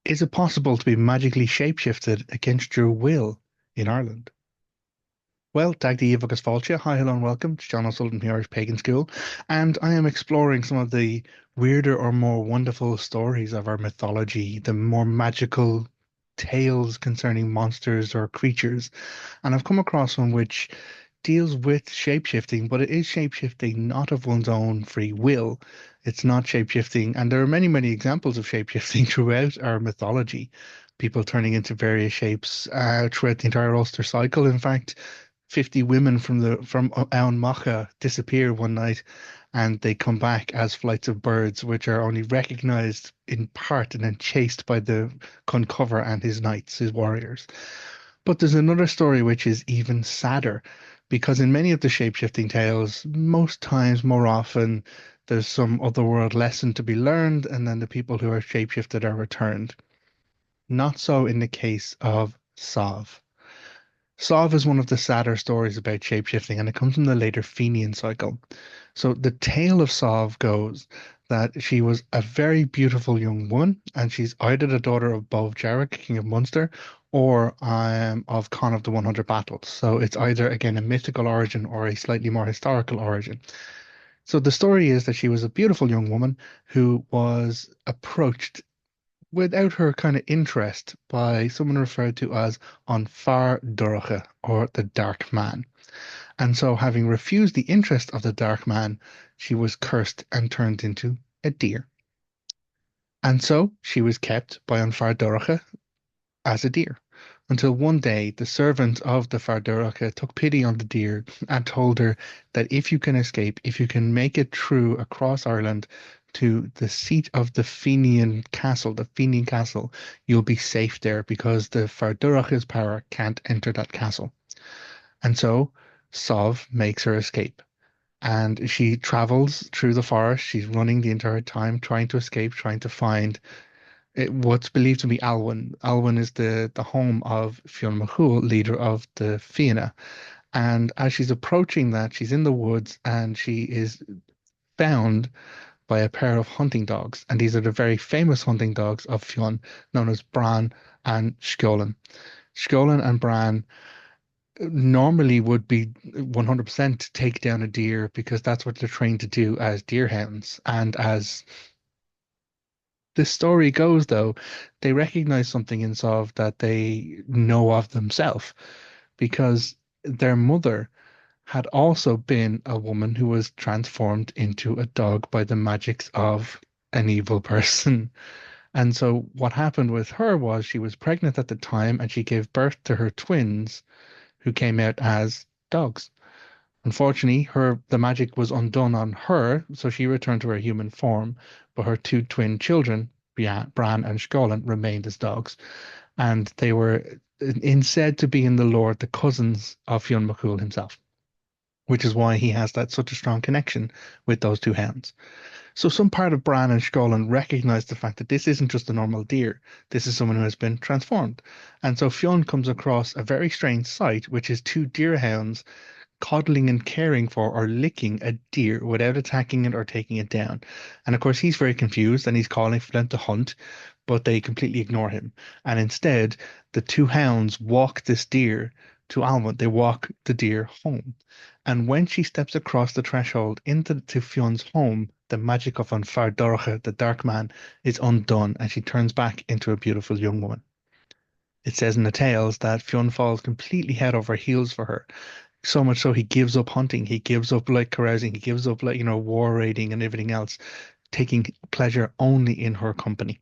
Is it possible to be magically shapeshifted against your will in Ireland? Well, Dagdi Ivachas Fáilte, hi, hello, and welcome to Jon O'Sullivan from the Irish Pagan School. And I am exploring some of the weirder or more wonderful stories of our mythology, the more magical tales concerning monsters or creatures. And I've come across one which deals with shapeshifting, but it is shapeshifting not of one's own free will. It's not shapeshifting, and there are many, many examples of shapeshifting throughout our mythology. People turning into various shapes throughout the entire Ulster cycle. In fact, 50 women from Aon Macha disappear one night and they come back as flights of birds, which are only recognized in part and then chased by the Cumhaill and his knights, his warriors. But there's another story which is even sadder, because in many of the shape-shifting tales, most times, more often, there's some otherworld lesson to be learned, and then the people who are shape-shifted are returned. Not so in the case of Sadbh. Sadbh is one of the sadder stories about shapeshifting, and it comes from the later Fenian Cycle. So the tale of Sadbh goes that she was a very beautiful young woman, and she's either the daughter of Bov Jarroch, King of Munster, or of Conn of the 100 Battles. So it's either, again, a mythical origin or a slightly more historical origin. So the story is that she was a beautiful young woman who was approached without her kind of interest by someone referred to as An Fear Doirche, or the Dark Man. And so, having refused the interest of the Dark Man, she was cursed and turned into a deer. And so she was kept by An Fear Doirche as a deer until one day the servant of the Fear Doirche took pity on the deer and told her that if you can escape, if you can make it through across Ireland to the seat of the Fenian Castle, you'll be safe there because the Fear Doirche's power can't enter that castle. And so Sov makes her escape. And she travels through the forest. She's running the entire time, trying to escape, trying to find what's believed to be Alwyn. Alwyn is the home of Fionn leader of the Fianna. And as she's approaching that, she's in the woods and she is found by a pair of hunting dogs. And these are the very famous hunting dogs of Fionn, known as Bran and Sceolan. Sceolan and Bran normally would be 100% take down a deer because that's what they're trained to do as deer hounds. And as the story goes, though, they recognize something in Sov that they know of themselves because their mother had also been a woman who was transformed into a dog by the magics of an evil person. And so what happened with her was she was pregnant at the time and she gave birth to her twins who came out as dogs. Unfortunately, the magic was undone on her, so she returned to her human form, but her two twin children, Bran and Sceolan, remained as dogs. And they were said to be in the lore the cousins of Fionn himself, which is why he has that such a strong connection with those two hounds. So some part of Bran and Sceolan recognized the fact that this isn't just a normal deer. This is someone who has been transformed. And so Fionn comes across a very strange sight, which is two deer hounds coddling and caring for or licking a deer without attacking it or taking it down. And of course, he's very confused and he's calling for them to hunt, but they completely ignore him. And instead, the two hounds walk this deer to Alma. They walk the deer home. And when she steps across the threshold into Fionn's home, the magic of An Fear Doirche, the Dark Man, is undone, and she turns back into a beautiful young woman. It says in the tales that Fionn falls completely head over heels for her, so much so he gives up hunting, he gives up like carousing, he gives up like, war raiding and everything else, taking pleasure only in her company.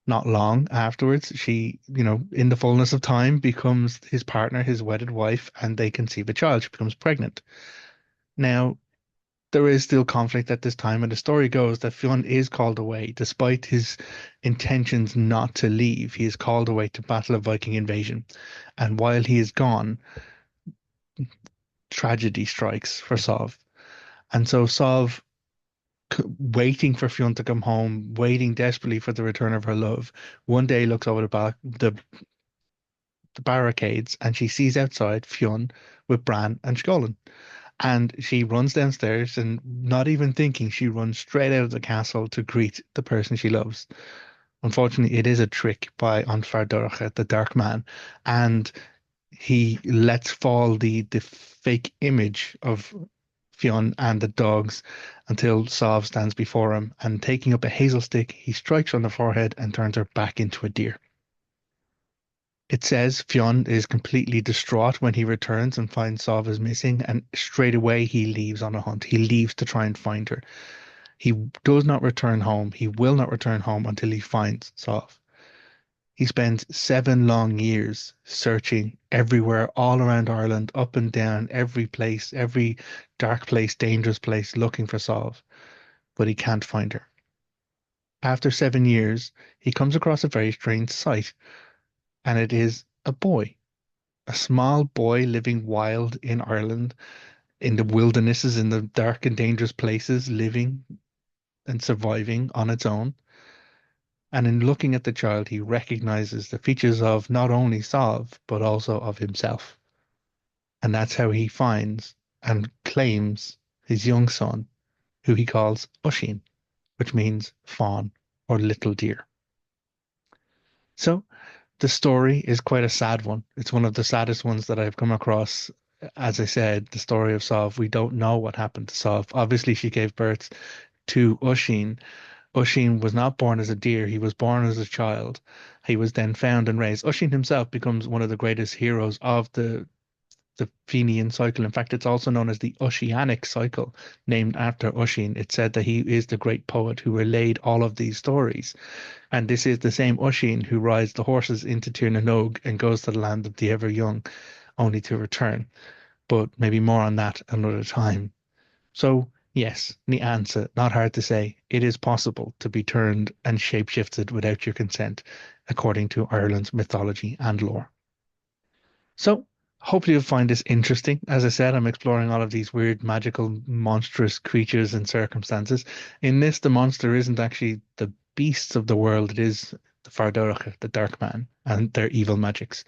Not long afterwards, she, in the fullness of time, becomes his partner, his wedded wife, and they conceive a child. She becomes pregnant. Now, there is still conflict at this time, and the story goes that Fionn is called away, despite his intentions not to leave. He is called away to battle a Viking invasion. And while he is gone, tragedy strikes for Sov. And so Sov, waiting for Fionn to come home, waiting desperately for the return of her love, one day looks over the barricades and she sees outside Fionn with Bran and Sceolan. And she runs downstairs and not even thinking, she runs straight out of the castle to greet the person she loves. Unfortunately, it is a trick by Doirche, the Dark Man, and he lets fall the fake image of Fionn and the dogs until Sadbh stands before him, and taking up a hazel stick, he strikes her on the forehead and turns her back into a deer. It says Fionn is completely distraught when he returns and finds Sadbh is missing, and straight away he leaves on a hunt. He leaves to try and find her. He does not return home. He will not return home until he finds Sadbh. He spends 7 long years searching everywhere, all around Ireland, up and down, every place, every dark place, dangerous place, looking for Sadbh, but he can't find her. After 7 years, he comes across a very strange sight, and it is a boy, a small boy living wild in Ireland, in the wildernesses, in the dark and dangerous places, living and surviving on its own. And in looking at the child, he recognizes the features of not only Sadbh, but also of himself. And that's how he finds and claims his young son, who he calls Oisín, which means fawn or little deer. So the story is quite a sad one. It's one of the saddest ones that I've come across. As I said, the story of Sadbh, we don't know what happened to Sadbh. Obviously, she gave birth to Oisín. Oisín was not born as a deer, he was born as a child. He was then found and raised. Oisín himself becomes one of the greatest heroes of the Fenian Cycle. In fact, it's also known as the Oisínic Cycle, named after Oisín. It's said that he is the great poet who relayed all of these stories. And this is the same Oisín who rides the horses into Tir na Nog and goes to the land of the ever young, only to return. But maybe more on that another time. So, yes, the answer, not hard to say. It is possible to be turned and shapeshifted without your consent, according to Ireland's mythology and lore. So, hopefully you'll find this interesting. As I said, I'm exploring all of these weird, magical, monstrous creatures and circumstances. In this, the monster isn't actually the beasts of the world, it is the Fardorcha, the Dark Man, and their evil magics.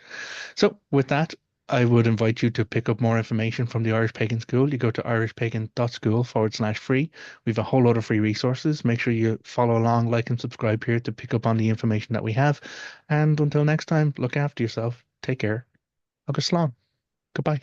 So, with that, I would invite you to pick up more information from the Irish Pagan School. You go to irishpagan.school/free. We have a whole lot of free resources. Make sure you follow along, like, and subscribe here to pick up on the information that we have. And until next time, look after yourself. Take care. Agus slán. Goodbye.